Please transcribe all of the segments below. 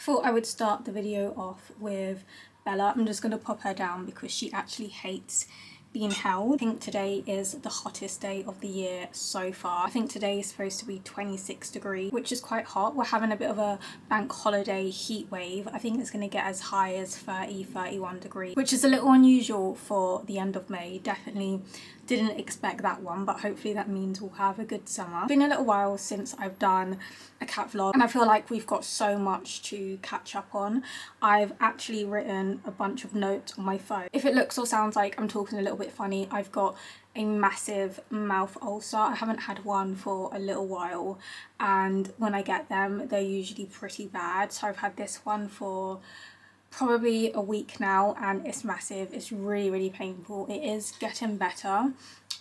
Thought I would start the video off with Bella. I'm just going to pop her down because she actually hates being held. I think today is the hottest day of the year so far. I think today is supposed to be 26 degrees, which is quite hot. We're having a bit of a bank holiday heat wave. I think it's going to get as high as 31 degrees, which is a little unusual for the end of May. Definitely didn't expect that one, but hopefully that means we'll have a good summer. It's been a little while since I've done a cat vlog and I feel like we've got so much to catch up on. I've actually written a bunch of notes on my phone. If it looks or sounds like I'm talking a little bit funny, I've got a massive mouth ulcer. I haven't had one for a little while, and when I get them they're usually pretty bad. So I've had this one for probably a week now and it's massive. It's really painful. It is getting better.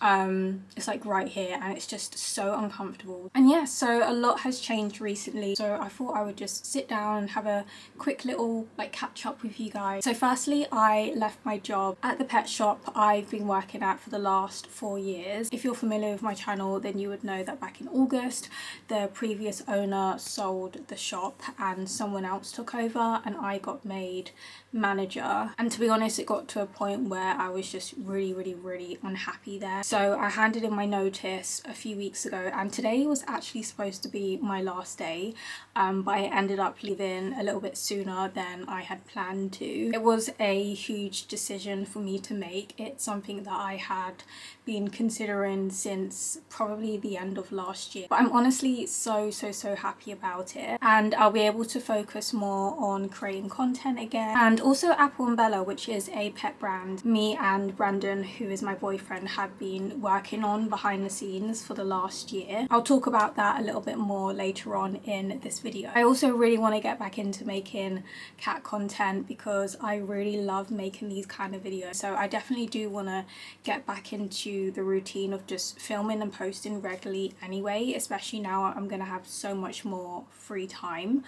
It's like right here and it's just so uncomfortable. And yeah, so a lot has changed recently, so I thought I would just sit down and have a quick little like catch up with you guys. So firstly, I left my job at the pet shop I've been working at for the last 4 years. If you're familiar with my channel, then you would know that back in August the previous owner sold the shop and someone else took over and I got made manager. And to be honest, it got to a point where I was just really unhappy there. So I handed in my notice a few weeks ago and today was actually supposed to be my last day, but I ended up leaving a little bit sooner than I had planned to. It was a huge decision for me to make. It's something that I had been considering since probably the end of last year, but I'm honestly so happy about it, and I'll be able to focus more on creating content again. And also Apple and Bella, which is a pet brand me and Brandon, who is my boyfriend, have been working on behind the scenes for the last year. I'll talk about that a little bit more later on in this video. I also really want to get back into making cat content because I really love making these kind of videos. So I definitely do want to get back into the routine of just filming and posting regularly anyway, especially now I'm going to have so much more free time.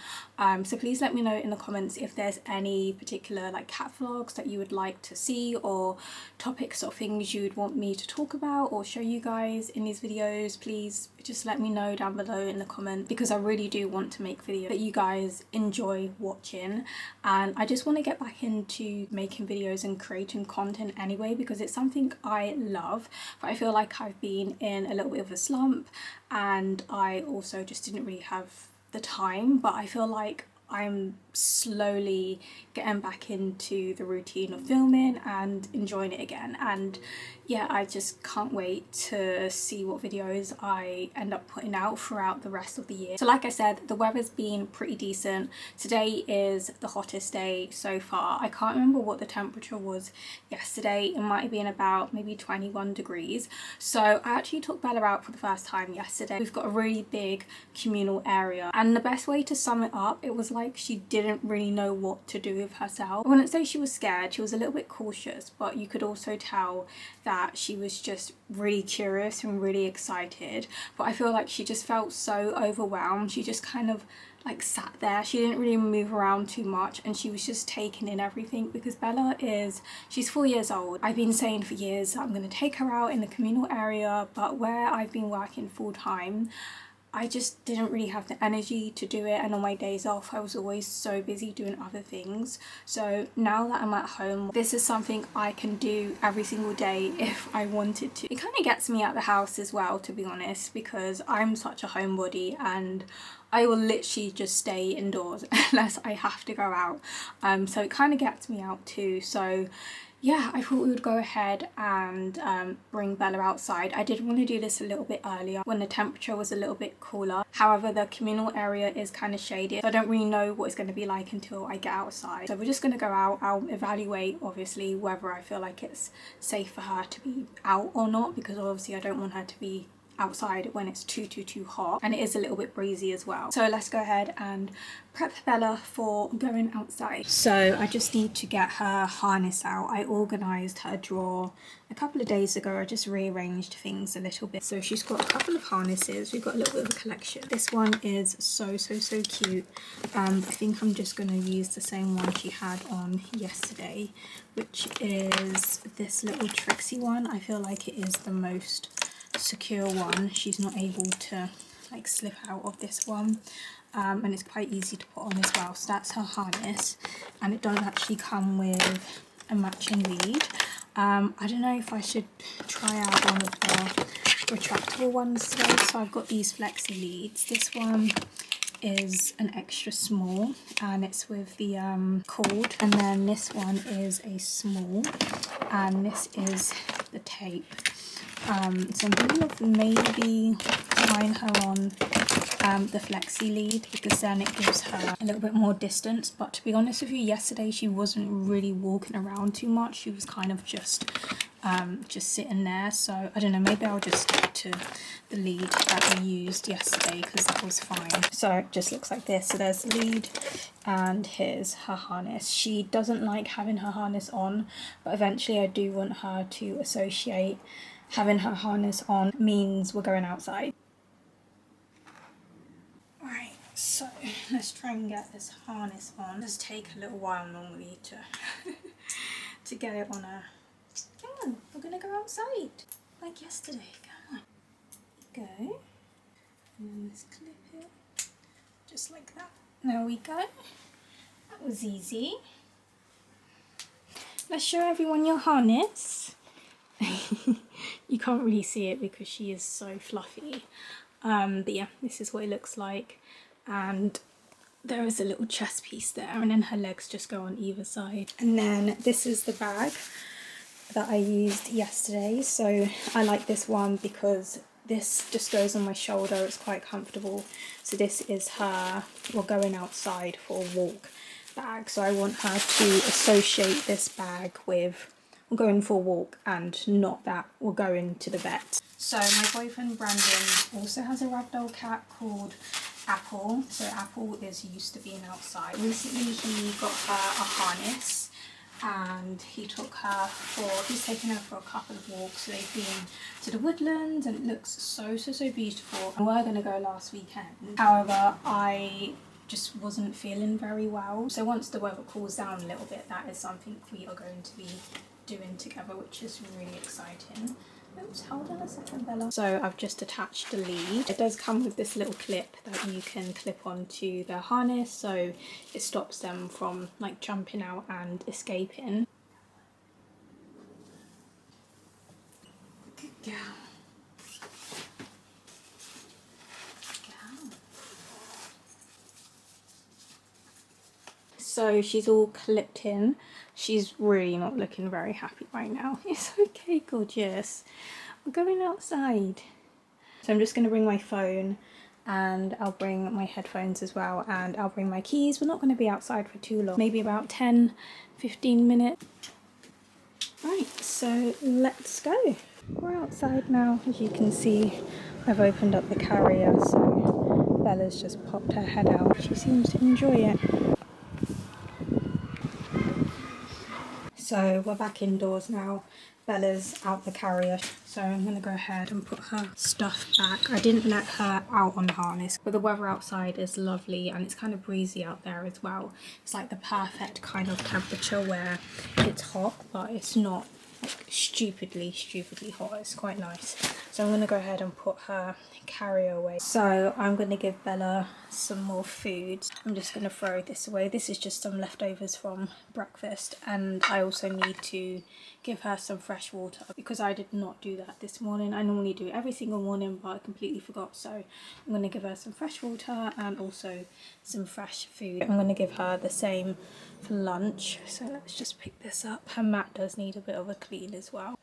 So please let me know in the comments if there's any particular like cat vlogs that you would like to see, or topics or things you'd want me to talk about or show you guys in these videos. Please just let me know down below in the comments because I really do want to make videos that you guys enjoy watching, and I just want to get back into making videos and creating content anyway because it's something I love, but I feel like I've been in a little bit of a slump and I also just didn't really have the time. But I feel like I'm slowly getting back into the routine of filming and enjoying it again, and yeah, I just can't wait to see what videos I end up putting out throughout the rest of the year. So like I said, the weather's been pretty decent. Today is the hottest day so far. I can't remember what the temperature was yesterday. It might have been about maybe 21 degrees. So I actually took Bella out for the first time yesterday. We've got a really big communal area, and the best way to sum it up, it was like she didn't really know what to do with herself. I wouldn't say she was scared, she was a little bit cautious, but you could also tell that she was just really curious and really excited. But I feel like she just felt so overwhelmed. She just kind of like sat there. She didn't really move around too much and she was just taking in everything because Bella she's 4 years old. I've been saying for years that I'm going to take her out in the communal area, but where I've been working full time, I just didn't really have the energy to do it, and on my days off I was always so busy doing other things. So now that I'm at home, this is something I can do every single day if I wanted to. It kind of gets me out the house as well, to be honest, because I'm such a homebody and I will literally just stay indoors unless I have to go out. So it kind of gets me out too. So yeah, I thought we would go ahead and bring Bella outside. I did want to do this a little bit earlier when the temperature was a little bit cooler. However, the communal area is kind of shady, so I don't really know what it's going to be like until I get outside. So we're just going to go out. I'll evaluate obviously whether I feel like it's safe for her to be out or not, because obviously I don't want her to be outside when it's too hot, and it is a little bit breezy as well. So let's go ahead and prep Bella for going outside. So I just need to get her harness out. I organised her drawer a couple of days ago. I just rearranged things a little bit. So she's got a couple of harnesses. We've got a little bit of a collection. This one is so cute. I think I'm just going to use the same one she had on yesterday, which is this little Trixie one. I feel like it is the most secure one. She's not able to like slip out of this one. and it's quite easy to put on as well. So that's her harness, and it does actually come with a matching lead. I don't know if I should try out one of the retractable ones today. So I've got these flexi leads. This one is an extra small and it's with the cord, and then this one is a small and this is the tape. So I'm thinking of maybe tying her on the flexi lead, because then it gives her a little bit more distance. But to be honest with you, yesterday she wasn't really walking around too much. She was kind of just sitting there. So I don't know, maybe I'll just stick to the lead that we used yesterday, because that was fine. So it just looks like this. So there's the lead and here's her harness. She doesn't like having her harness on, but eventually I do want her to associate having her harness on means we're going outside. Right, so let's try and get this harness on. It does take a little while normally to to get it on her. Come on, we're gonna go outside like yesterday. Come on, go, and then let's clip it just like that. There we go. That was easy. Let's show everyone your harness. You can't really see it because she is so fluffy, but yeah, this is what it looks like, and there is a little chest piece there, and then her legs just go on either side. And then this is the bag that I used yesterday. So I like this one because this just goes on my shoulder. It's quite comfortable. So this is her, we're going outside for a walk bag. So I want her to associate this bag with we're going for a walk, and not that we're going to the vet. So my boyfriend Brandon also has a ragdoll cat called Apple. So Apple is used to being outside. Recently he got her a harness, and he's taken her for a couple of walks. So they've been to the woodlands, and it looks so beautiful. And we were going to go last weekend. However, I just wasn't feeling very well. So once the weather cools down a little bit, that is something we are going to be doing together, which is really exciting. Oops, hold on a second, Bella. So I've just attached the lead. It does come with this little clip that you can clip onto the harness, so it stops them from like jumping out and escaping. Good girl. So she's all clipped in. She's really not looking very happy right now. It's okay, gorgeous. We're going outside. So I'm just going to bring my phone, and I'll bring my headphones as well, and I'll bring my keys. We're not going to be outside for too long, maybe about 10-15 minutes. Right, so let's go. We're outside now. As you can see, I've opened up the carrier, so Bella's just popped her head out. She seems to enjoy it. So we're back indoors now. Bella's out the carrier, so I'm going to go ahead and put her stuff back. I didn't let her out on the harness, but the weather outside is lovely, and it's kind of breezy out there as well. It's like the perfect kind of temperature where it's hot, but it's not like stupidly hot. It's quite nice. So I'm going to go ahead and put her carrier away. So I'm going to give Bella some more food. I'm just going to throw this away. This is just some leftovers from breakfast, and I also need to give her some fresh water because I did not do that this morning. I normally do every single morning, but I completely forgot. So I'm going to give her some fresh water and also some fresh food. I'm going to give her the same for lunch. So let's just pick this up. Her mat does need a bit of a clean as well.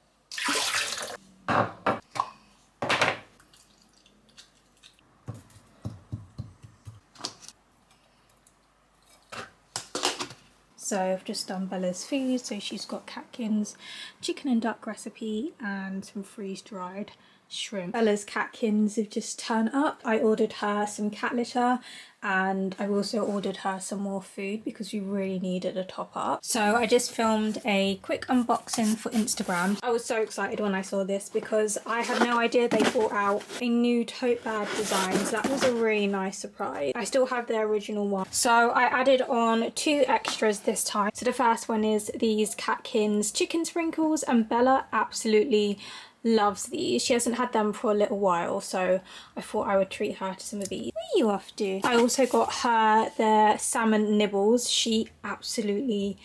So I've just done Bella's food. So she's got KatKin's chicken and duck recipe and some freeze-dried shrimp. Bella's KatKins have just turned up. I ordered her some cat litter, and I've also ordered her some more food because we really needed a top up. So I just filmed a quick unboxing for Instagram. I was so excited when I saw this because I had no idea they brought out a new tote bag design. So that was a really nice surprise. I still have their original one. So I added on 2 extras this time. So the first one is these KatKin's chicken sprinkles, and Bella absolutely loves these. She hasn't had them for a little while, so I thought I would treat her to some of these. Where are you off to? I also got her the salmon nibbles. She absolutely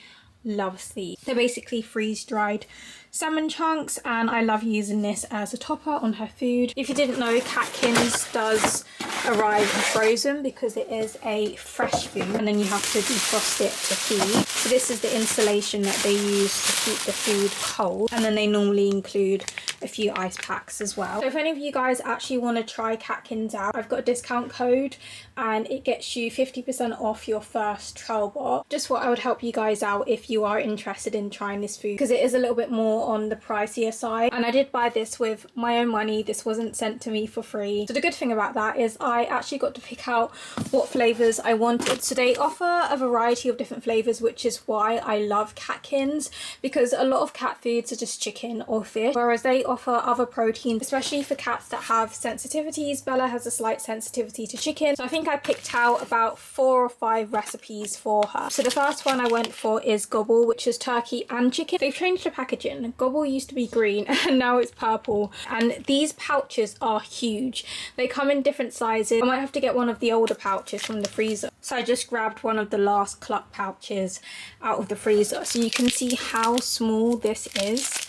loves these. They're basically freeze-dried salmon chunks, and I love using this as a topper on her food. If you didn't know, KatKin's does arrive frozen because it is a fresh food, and then you have to defrost it to feed. So this is the insulation that they use to keep the food cold, and then they normally include a few ice packs as well. So if any of you guys actually want to try KatKin's out, I've got a discount code and it gets you 50% off your first trial box. Just what I would help you guys out if you are interested in trying this food, because it is a little bit more on the pricier side, and I did buy this with my own money. This wasn't sent to me for free. So the good thing about that is I actually got to pick out what flavors I wanted. So they offer a variety of different flavors, which is why I love KatKin's, because a lot of cat foods are just chicken or fish, whereas they offer other proteins, especially for cats that have sensitivities. Bella has a slight sensitivity to chicken, so I think I picked out about 4 or 5 recipes for her. So the first one I went for is gobble, which is turkey and chicken. They've changed the packaging. Gobble used to be green and now it's purple, and these pouches are huge. They come in different sizes. I might have to get one of the older pouches from the freezer. So I just grabbed one of the last cluck pouches out of the freezer, so you can see how small this is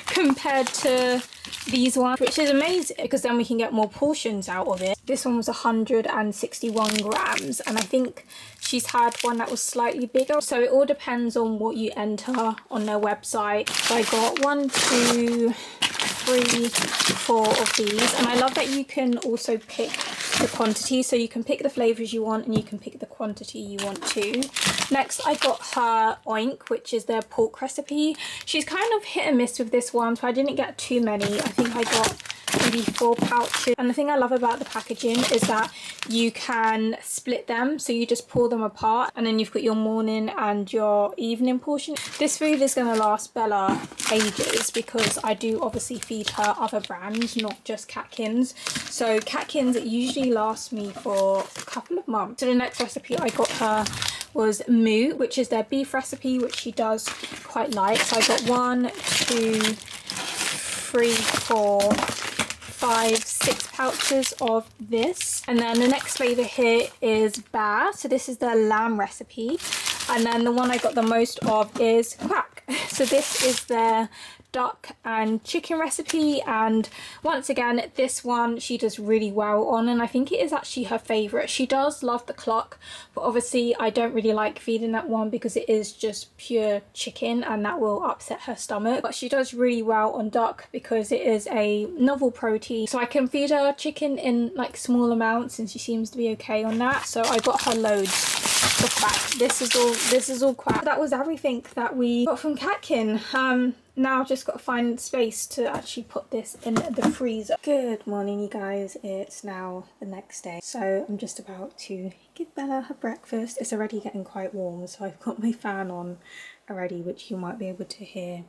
compared to these ones, which is amazing because then we can get more portions out of it. This one was 161 grams, and I think she's had one that was slightly bigger, so it all depends on what you enter on their website. So I got 1, 2, 3, 4 of these, and I love that you can also pick the quantity, so you can pick the flavors you want and you can pick the quantity you want to. Next I got her oink, which is their pork recipe. She's kind of hit and miss with this one, so I didn't get too many. I think I got maybe 4 pouches, and the thing I love about the packaging is that you can split them, so you just pull them apart and then you've got your morning and your evening portion. This food is going to last Bella ages because I do obviously feed her other brands, not just KatKin's. So KatKin's usually lasts me for a couple of months. So the next recipe I got her was moo, which is their beef recipe, which she does quite like. So I got 1, 2, 3, 4, 5, 6 pouches of this. And then the next flavour here is bear, so this is the lamb recipe. And then the one I got the most of is quack, so this is their duck and chicken recipe, and once again this one she does really well on, and I think it is actually her favourite. She does love the cluck, but obviously I don't really like feeding that one because it is just pure chicken and that will upset her stomach, but she does really well on duck because it is a novel protein, so I can feed her chicken in like small amounts and she seems to be okay on that. So I got her loads of quack. This is all quack. That was everything that we got from KatKin. Now I've just got to find space to actually put this in the freezer. Good morning, you guys. It's now the next day, so I'm just about to give Bella her breakfast. It's already getting quite warm, so I've got my fan on already, which you might be able to hear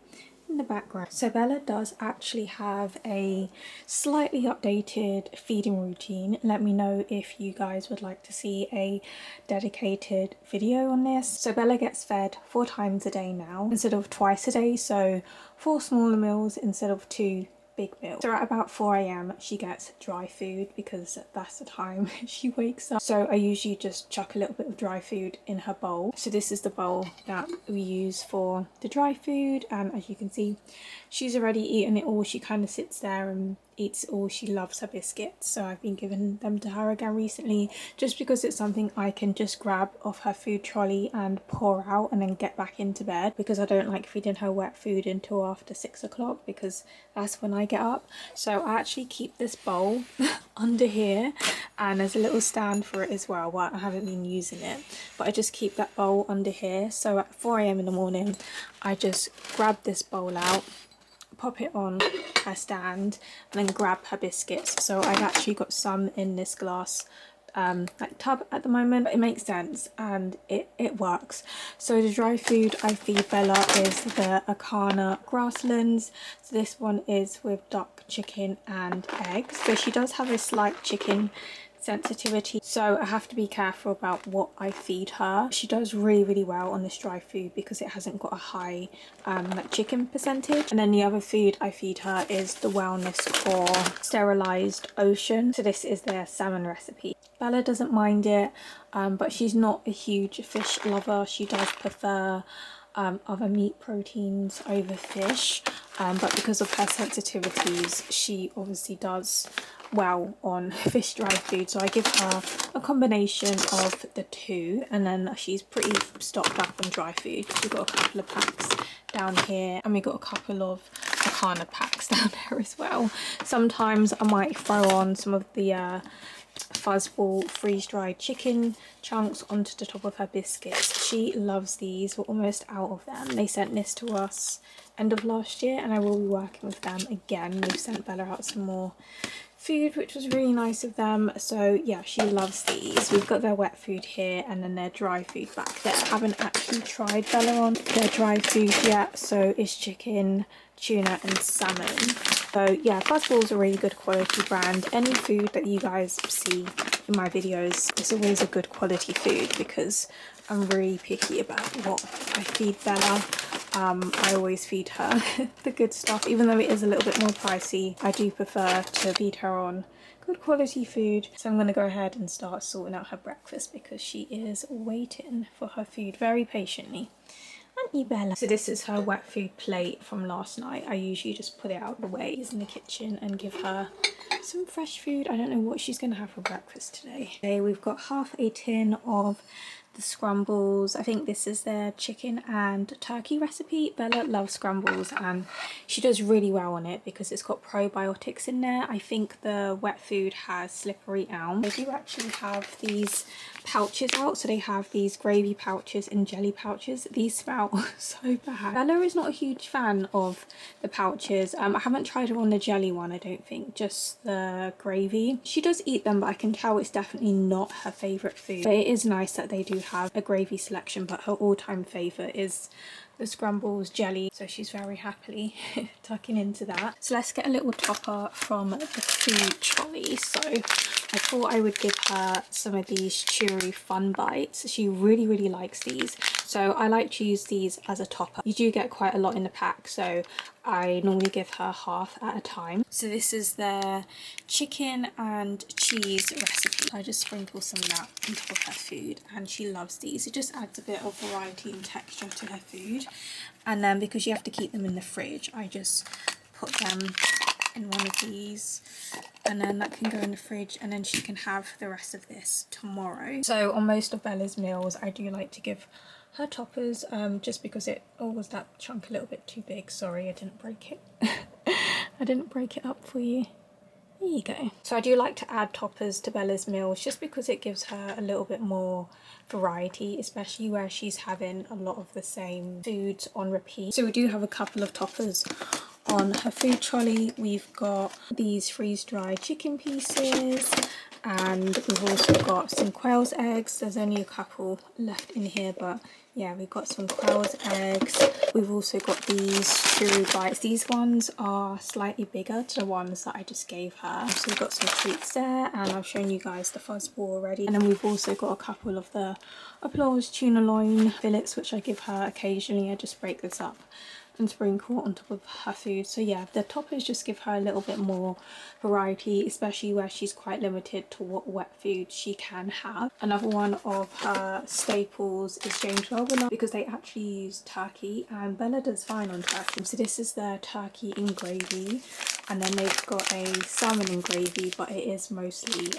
in the background. So Bella does actually have a slightly updated feeding routine. Let me know if you guys would like to see a dedicated video on this. So Bella gets fed 4 times a day now instead of twice a day, so 4 smaller meals instead of 2 big meal. So at about 4 AM she gets dry food because that's the time she wakes up. So I usually just chuck a little bit of dry food in her bowl. So this is the bowl that we use for the dry food, and as you can see she's already eaten it all. She kind of sits there and eats it all. She loves her biscuits, so I've been giving them to her again recently just because it's something I can just grab off her food trolley and pour out and then get back into bed, because I don't like feeding her wet food until after 6 o'clock because that's when I get up. So I actually keep this bowl under here, and there's a little stand for it as well. Well, I haven't been using it, but I just keep that bowl under here. So at 4 AM in the morning I just grab this bowl out, pop it on her stand, and then grab her biscuits. So I've actually got some in this glass like tub at the moment. It makes sense and it works. So the dry food I feed Bella is the Akana grasslands. So this one is with duck, chicken and eggs. So she does have a slight chicken sensitivity, so I have to be careful about what I feed her. She does really well on this dry food because it hasn't got a high like chicken percentage. And then the other food I feed her is the Wellness Core sterilized ocean. So this is their salmon recipe. Bella doesn't mind it, but she's not a huge fish lover. She does prefer other meat proteins over fish, but because of her sensitivities she obviously does well on fish dry food, so I give her a combination of the two, and then she's pretty stocked up on dry food. We've got a couple of packs down here and we got a couple of Akana packs down there as well. Sometimes I might throw on some of the fuzzball freeze-dried chicken chunks onto the top of her biscuits. She loves these. We're almost out of them. They sent this to us end of last year and I will be working with them again. We've sent Bella out some more food, which was really nice of them. So yeah, she loves these. We've got their wet food here and then their dry food back there. I haven't actually tried Bella on their dry food yet, so it's chicken, tuna and salmon. So yeah, Fuzzball is a really good quality brand. Any food that you guys see in my videos is always a good quality food because I'm really picky about what I feed Bella. I always feed her the good stuff, even though it is a little bit more pricey. I do prefer to feed her on good quality food. So I'm going to go ahead and start sorting out her breakfast because she is waiting for her food very patiently. Aren't you, Bella? So this is her wet food plate from last night. I usually just put it out of the way in the kitchen and give her some fresh food. I don't know what she's going to have for breakfast today. Today we've got half a tin of the scrambles. I think this is their chicken and turkey recipe. Bella loves scrambles and she does really well on it because it's got probiotics in there. I think the wet food has slippery elm. They do actually have these pouches out, so they have these gravy pouches and jelly pouches. These smell so bad. Bella is not a huge fan of the pouches. I haven't tried her on the jelly one, I don't think, just the gravy. She does eat them, but I can tell it's definitely not her favourite food. But it is nice that they do have a gravy selection, but her all-time favourite is the scrambles jelly, so she's very happily tucking into that. So let's get a little topper from the food trolley. So I thought I would give her some of these chewy fun bites. She really likes these, so I like to use these as a topper. You do get quite a lot in the pack, so I normally give her half at a time. So this is their chicken and cheese recipe. I just sprinkle some of that on top of her food and she loves these. It just adds a bit of variety and texture to her food. And then because you have to keep them in the fridge, I just put them in one of these and then that can go in the fridge and then she can have the rest of this tomorrow. So on most of Bella's meals I do like to give her toppers, just because it, oh, was that chunk a little bit too big? Sorry, I didn't break it. I didn't break it up for you. There you go. So I do like to add toppers to Bella's meals just because it gives her a little bit more variety, especially where she's having a lot of the same foods on repeat. So we do have a couple of toppers on her food trolley. We've got these freeze-dried chicken pieces and we've also got some quail's eggs. There's only a couple left in here, but yeah, we've got some quail's eggs. We've also got these chewy bites. These ones are slightly bigger to the ones that I just gave her. So we've got some treats there, and I've shown you guys the fuzzball already. And then we've also got a couple of the Applause tuna loin fillets, which I give her occasionally. I just break this up and sprinkle on top of her food. So yeah, the toppers just give her a little bit more variety, especially where she's quite limited to what wet food she can have. Another one of her staples is James Wellbeloved, because they actually use turkey and Bella does fine on turkey. So this is their turkey in gravy, and then they've got a salmon in gravy, but it is mostly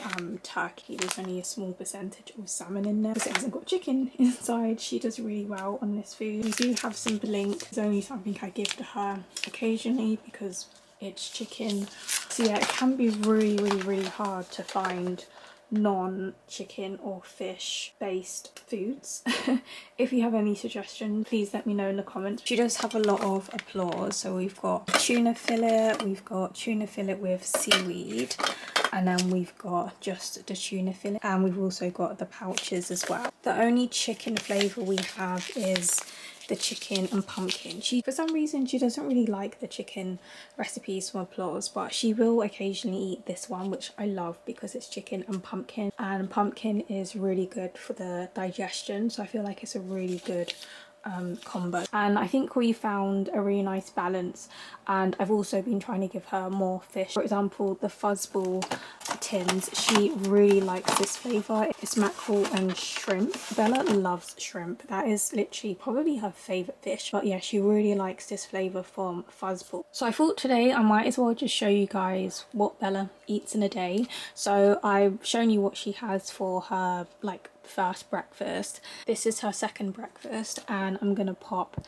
turkey. There's only a small percentage of salmon in there because it hasn't got chicken inside. She does really well on this food. We do have some blink. It's only something I give to her occasionally because it's chicken. So yeah, it can be really hard to find non-chicken or fish based foods. If you have any suggestions, please let me know in the comments. She does have a lot of applause. So we've got tuna fillet, we've got tuna fillet with seaweed, and then we've got just the tuna fillet, and we've also got the pouches as well. The only chicken flavour we have is the chicken and pumpkin. For some reason, she doesn't really like the chicken recipes from Applause, but she will occasionally eat this one, which I love because it's chicken and pumpkin is really good for the digestion, so I feel like it's a really good combo. And I think we found a really nice balance, and I've also been trying to give her more fish. For example, the fuzzball tins, she really likes this flavour. It's mackerel and shrimp. Bella loves shrimp. That is literally probably her favourite fish, but yeah, she really likes this flavour from fuzzball. So I thought today I might as well just show you guys what Bella eats in a day. So I've shown you what she has for her like first breakfast. This is her second breakfast, and I'm gonna pop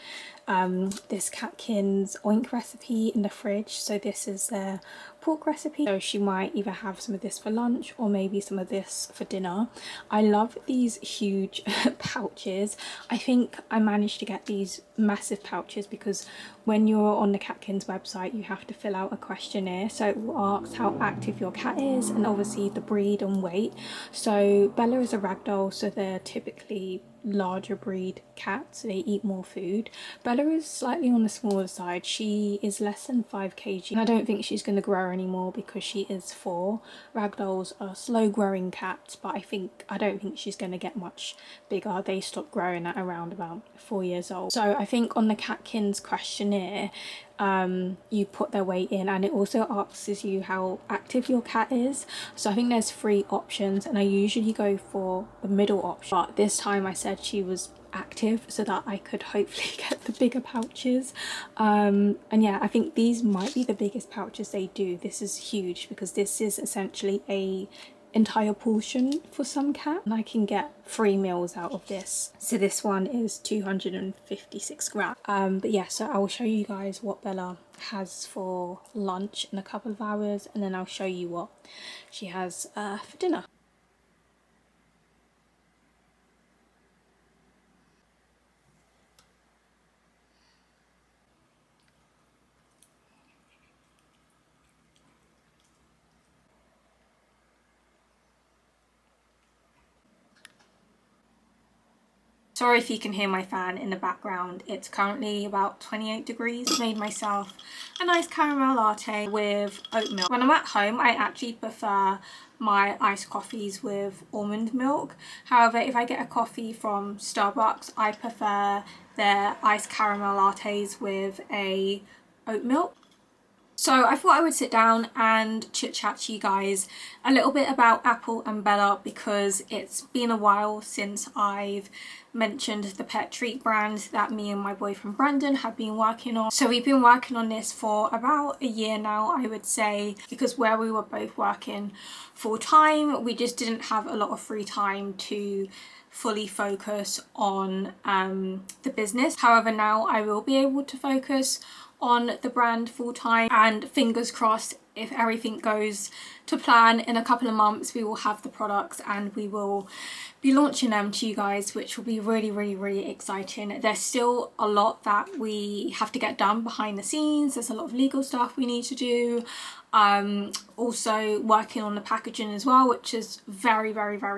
this KatKin's oink recipe in the fridge. So this is their pork recipe, so she might either have some of this for lunch or maybe some of this for dinner. I love these huge pouches. I think I managed to get these massive pouches because when you're on the KatKin's website you have to fill out a questionnaire, so it will ask how active your cat is and obviously the breed and weight. So Bella is a ragdoll, so they're typically larger breed cats, they eat more food. Bella is slightly on the smaller side. She is less than 5 kg, and I don't think she's going to grow anymore because she is 4. Ragdolls are slow growing cats, but I don't think she's going to get much bigger. They stop growing at around about 4 years old. So I think on the KatKin's questionnaire you put their weight in, and it also asks you how active your cat is. So I think there's 3 options, and I usually go for the middle option, but this time I said she was active so that I could hopefully get the bigger pouches. And yeah, I think these might be the biggest pouches they do. This is huge because this is essentially a entire portion for some cat, and I can get 3 meals out of this. So this one is 256 grams. But yeah, so I will show you guys what Bella has for lunch in a couple of hours, and then I'll show you what she has for dinner. Sorry if you can hear my fan in the background. It's currently about 28 degrees. I made myself a nice caramel latte with oat milk. When I'm at home, I actually prefer my iced coffees with almond milk. However, if I get a coffee from Starbucks, I prefer their iced caramel lattes with a oat milk. So I thought I would sit down and chit chat to you guys a little bit about Apple and Bella because it's been a while since I've mentioned the pet treat brand that me and my boyfriend Brandon have been working on. So we've been working on this for about a year now, I would say, because where we were both working full time, we just didn't have a lot of free time to fully focus on the business. However, now I will be able to focus on the brand full time, and fingers crossed, if everything goes to plan, in a couple of months we will have the products and we will be launching them to you guys, which will be really exciting. There's still a lot that we have to get done behind the scenes. There's a lot of legal stuff we need to do. Also working on the packaging as well, which is very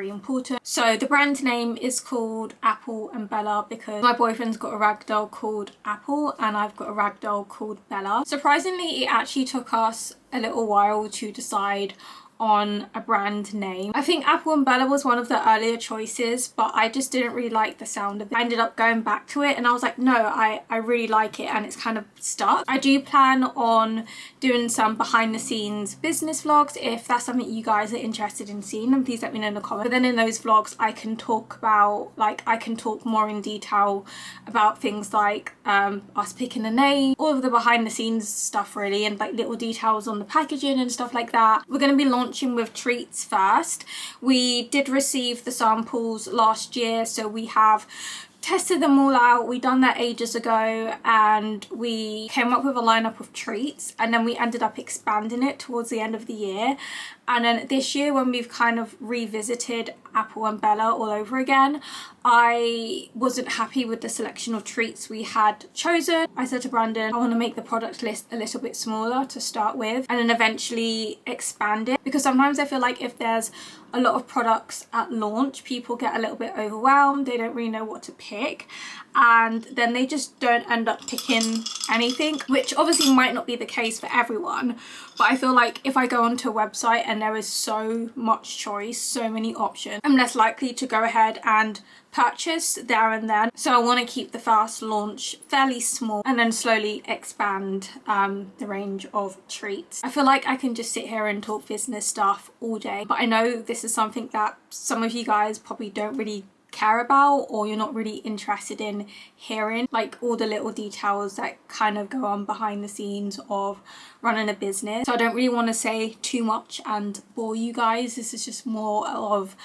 important. So the brand name is called Apple and Bella because my boyfriend's got a ragdoll called Apple and I've got a ragdoll called Bella. Surprisingly, it actually took us a little while to decide on a brand name. I think Apple and Bella was one of the earlier choices, but I just didn't really like the sound of it. I ended up going back to it and I was like, no, I really like it, and it's kind of stuck. I do plan on doing some behind the scenes business vlogs. If that's something you guys are interested in seeing, then please let me know in the comments. But then in those vlogs I can talk about, I can talk more in detail about things like us picking a name, all of the behind the scenes stuff really, and like little details on the packaging and stuff like that. We're going to be launching with treats first. We did receive the samples last year, so we have tested them all out. We done that ages ago and we came up with a lineup of treats, and then we ended up expanding it towards the end of the year. And then this year, when we've kind of revisited Apple and Bella all over again, I wasn't happy with the selection of treats we had chosen. I said to Brandon, I want to make the product list a little bit smaller to start with and then eventually expand it, because sometimes I feel like if there's a lot of products at launch, people get a little bit overwhelmed, they don't really know what to pick, and then they just don't end up picking anything, which obviously might not be the case for everyone. But I feel like if I go onto a website and there is so much choice, so many options, I'm less likely to go ahead and purchase there and then. So I want to keep the first launch fairly small and then slowly expand the range of treats. I feel like I can just sit here and talk business stuff all day, but I know this is something that some of you guys probably don't really care about, or you're not really interested in hearing, like all the little details that kind of go on behind the scenes of running a business. So I don't really want to say too much and bore you guys. This is just more of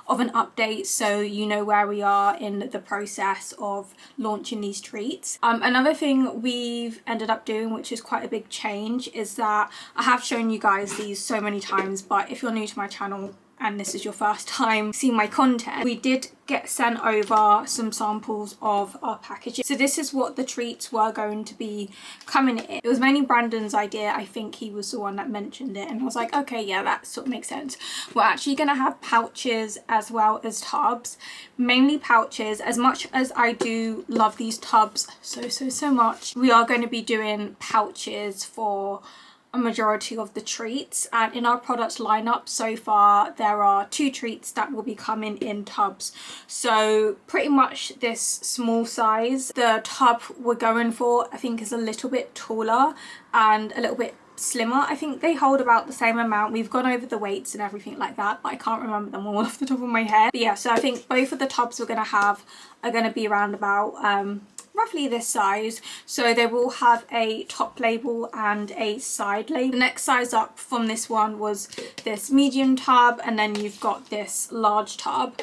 an update, so you know where we are in the process of launching these treats. Another thing we've ended up doing, which is quite a big change, is that I have shown you guys these so many times, but if you're new to my channel and this is your first time seeing my content, we did get sent over some samples of our packaging. So this is what the treats were going to be coming in. It was mainly Brandon's idea. I think he was the one that mentioned it, and I was like, okay, yeah, that sort of makes sense. We're actually going to have pouches as well as tubs, mainly pouches. As much as I do love these tubs so much, we are going to be doing pouches for a majority of the treats. And in our product lineup so far, there are 2 treats that will be coming in tubs. So pretty much this small size. The tub we're going for, I think, is a little bit taller and a little bit slimmer. I think they hold about the same amount. We've gone over the weights and everything like that, but I can't remember them all off the top of my head. But yeah, so I think both of the tubs we're going to have are going to be around about roughly this size. So they will have a top label and a side label. The next size up from this one was this medium tub, and then you've got this large tub.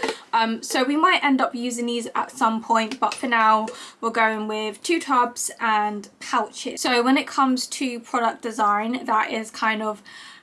So we might end up using these at some point, but for now we're going with 2 tubs and pouches. So when it comes to product design, that is kind of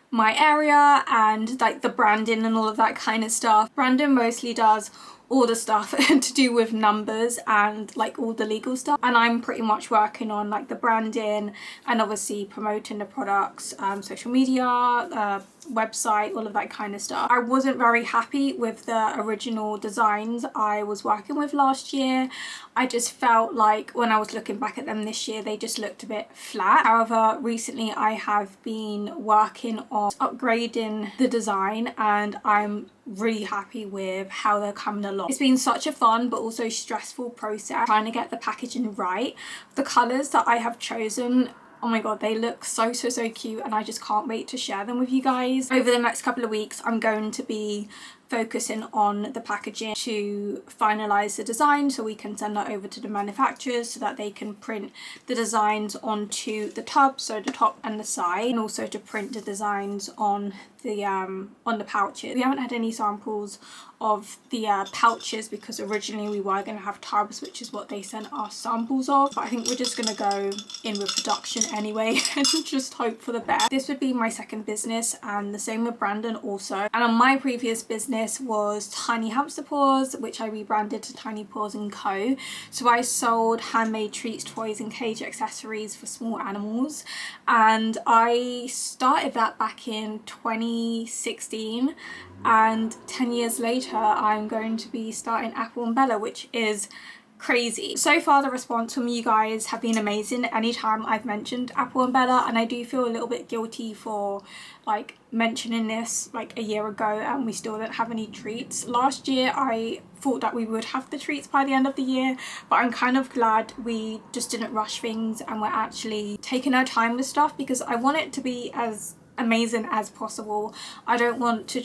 my area, and like the branding and all of that kind of stuff. Brandon mostly does all the stuff to do with numbers and like all the legal stuff, and I'm pretty much working on like the branding and obviously promoting the products, social media, website, all of that kind of stuff. I wasn't very happy with the original designs I was working with last year. I just felt like when I was looking back at them this year, they just looked a bit flat. However, recently I have been working on upgrading the design, and I'm really happy with how they're coming along. It's been such a fun but also stressful process trying to get the packaging right. The colours that I have chosen, oh my god, they look so cute, and I just can't wait to share them with you guys. Over the next couple of weeks, I'm going to be focusing on the packaging to finalize the design so we can send that over to the manufacturers so that they can print the designs onto the tub, so the top and the side, and also to print the designs on the pouches. We haven't had any samples of the pouches because originally we were going to have tubs, which is what they sent us samples of, but I think we're just going to go in with production anyway and just hope for the best. This would be my second business, and the same with Brandon also. And on my previous business was Tiny Hamster Paws, which I rebranded to Tiny Paws & Co. So I sold handmade treats, toys and cage accessories for small animals, and I started that back in 2016, and 10 years later I'm going to be starting Apple and Bella, which is crazy. So far the response from you guys have been amazing anytime I've mentioned Apple and Bella, and I do feel a little bit guilty for like mentioning this like a year ago and we still don't have any treats. Last year I thought that we would have the treats by the end of the year, but I'm kind of glad we just didn't rush things and we're actually taking our time with stuff, because I want it to be as amazing as possible. I don't want to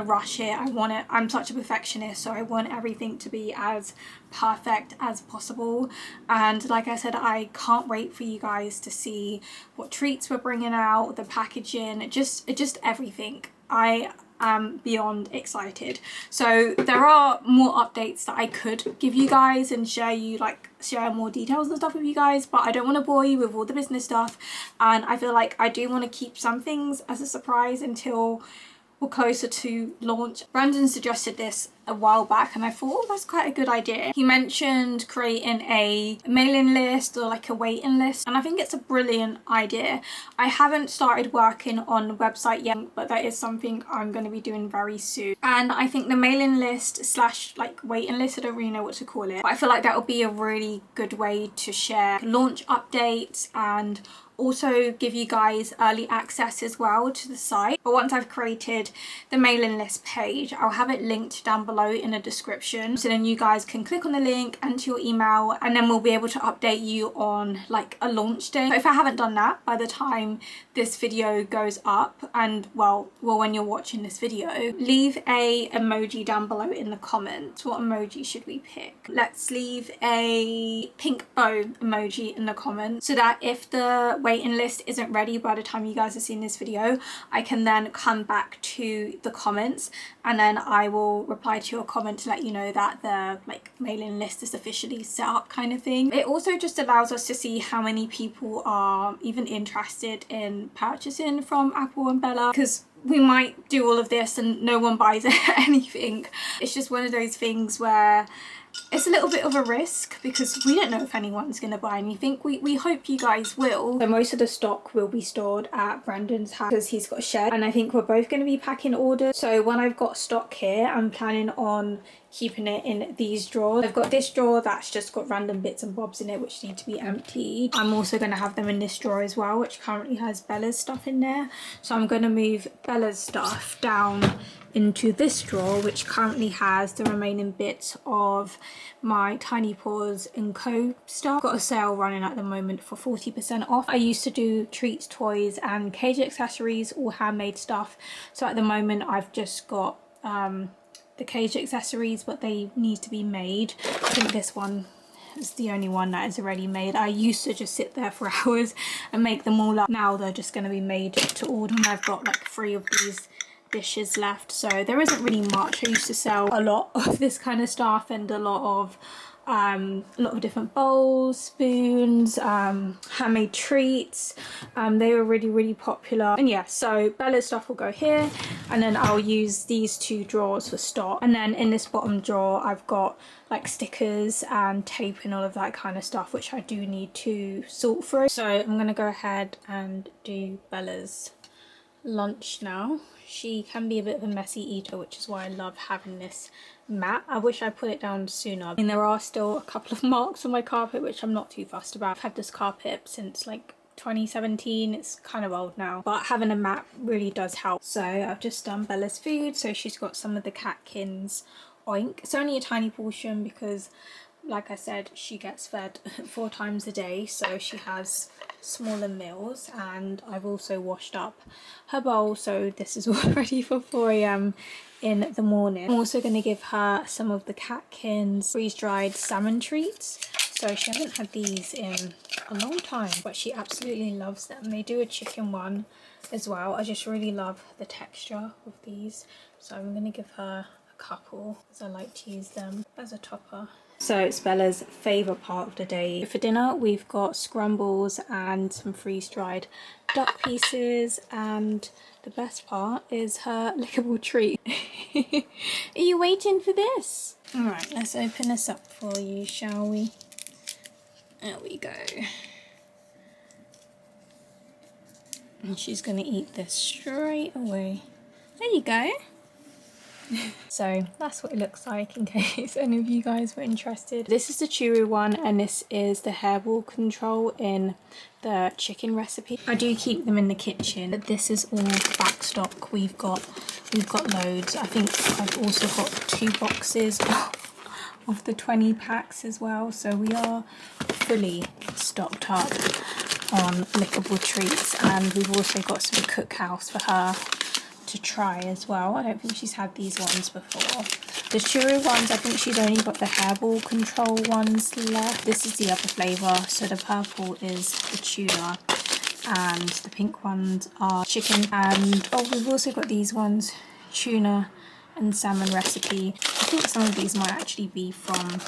rush it. I'm such a perfectionist, so I want everything to be as perfect as possible. And like I said, I can't wait for you guys to see what treats we're bringing out, the packaging, just everything. I am beyond excited. So there are more updates that I could give you guys and share more details and stuff with you guys, but I don't want to bore you with all the business stuff, and I feel like I do want to keep some things as a surprise until or closer to launch. Brandon suggested this a while back and I thought, oh, that's quite a good idea. He mentioned creating a mailing list or like a waiting list, and I think it's a brilliant idea. I haven't started working on the website yet, but that is something I'm going to be doing very soon. And I think the mailing list slash like waiting list, I don't really know what to call it, but I feel like that would be a really good way to share launch updates and also give you guys early access as well to the site. But once I've created the mailing list page, I'll have it linked down below in the description, so then you guys can click on the link, enter your email, and then we'll be able to update you on like a launch day. But if I haven't done that by the time this video goes up, and well when you're watching this video, leave a emoji down below in the comments. What emoji should we pick? Let's leave a pink bow emoji in the comments, so that if the waiting list isn't ready by the time you guys are seeing this video, I can then come back to the comments and then I will reply to your comment to let you know that the like mailing list is officially set up, kind of thing. It also just allows us to see how many people are even interested in purchasing from Apple and Bella, because we might do all of this and no one buys anything. It's just one of those things where it's a little bit of a risk because we don't know if anyone's going to buy anything. We hope you guys will. So most of the stock will be stored at Brandon's house because he's got a shed, and I think we're both going to be packing orders. So when I've got stock here, I'm planning on keeping it in these drawers. I've got this drawer that's just got random bits and bobs in it which need to be emptied. I'm also going to have them in this drawer as well, which currently has Bella's stuff in there. So I'm going to move Bella's stuff down into this drawer, which currently has the remaining bits of my Tiny Paws and Co stuff. Got a sale running at the moment for 40% off. I used to do treats, toys and cage accessories, all handmade stuff. So at the moment I've just got the cage accessories, but they need to be made. I think this one is the only one that is already made. I used to just sit there for hours and make them all up. Now they're just going to be made to order, and I've got like 3 of these dishes left, so there isn't really much. I used to sell a lot of this kind of stuff and a lot of different bowls, spoons, handmade treats. They were really popular. And yeah, so Bella's stuff will go here, and then I'll use these 2 drawers for stock. And then in this bottom drawer I've got like stickers and tape and all of that kind of stuff, which I do need to sort through. So I'm gonna go ahead and do Bella's lunch now. She can be a bit of a messy eater, which is why I love having this mat. I wish I put it down sooner. I mean, there are still a couple of marks on my carpet, which I'm not too fussed about. I've had this carpet since like 2017. It's kind of old now, but having a mat really does help. So I've just done Bella's food. So she's got some of the KatKin's oink. It's only a tiny portion because, like I said, she gets fed 4 times a day, so she has smaller meals. And I've also washed up her bowl, so this is all ready for 4 AM in the morning. I'm also going to give her some of the KatKin's freeze-dried salmon treats. So she hasn't had these in a long time, but she absolutely loves them. They do a chicken one as well. I just really love the texture of these, so I'm going to give her a couple because I like to use them as a topper. So it's Bella's favourite part of the day. For dinner we've got scrumbles and some freeze-dried duck pieces, and the best part is her lickable treat. Are you waiting for this? Alright, let's open this up for you, shall we? There we go. And she's going to eat this straight away. There you go. So that's what it looks like, in case any of you guys were interested. This is the churu one, and this is the hairball control in the chicken recipe. I do keep them in the kitchen, but this is all back stock. We've got loads. I think I've also got 2 boxes of the 20 packs as well, so we are fully stocked up on lickable treats. And we've also got some cookhouse for her to try as well. I don't think she's had these ones before. The churro ones, I think she's only got the hairball control ones left. This is the other flavour, so the purple is the tuna and the pink ones are chicken. And oh, we've also got these ones, tuna and salmon recipe. I think some of these might actually be from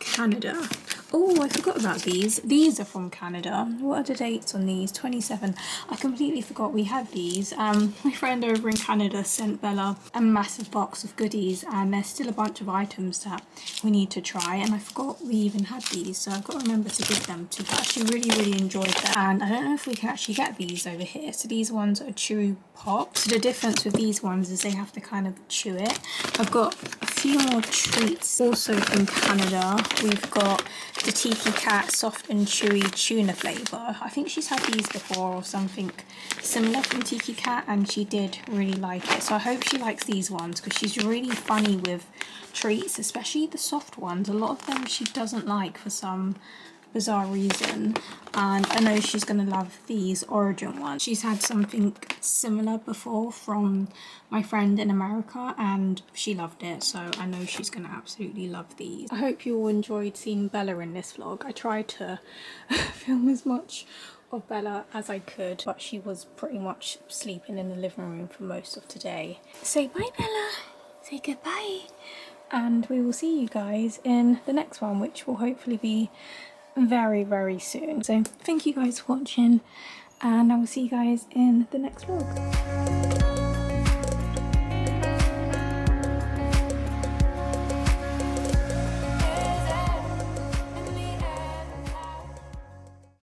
Canada. Oh, I forgot about these. These are from Canada. What are the dates on these? 27. I completely forgot we had these. My friend over in Canada sent Bella a massive box of goodies, and there's still a bunch of items that we need to try, and I forgot we even had these, so I've got to remember to give them to her. She really enjoyed them, and I don't know if we can actually get these over here. So these ones are chew pop. So the difference with these ones is they have to kind of chew it. I've got a few more treats also from Canada. We've got the Tiki Cat soft and chewy tuna flavour. I think she's had these before or something similar from Tiki Cat, and she did really like it. So I hope she likes these ones, because she's really funny with treats, especially the soft ones. A lot of them she doesn't like for some bizarre reason, and I know she's gonna love these Origin ones. She's had something similar before from my friend in America and she loved it, so I know she's gonna absolutely love these. I hope you all enjoyed seeing Bella in this vlog. I tried to film as much of Bella as I could, but she was pretty much sleeping in the living room for most of today. Say bye, Bella. Say goodbye. And we will see you guys in the next one, which will hopefully be very soon. So thank you guys for watching, and I will see you guys in the next vlog.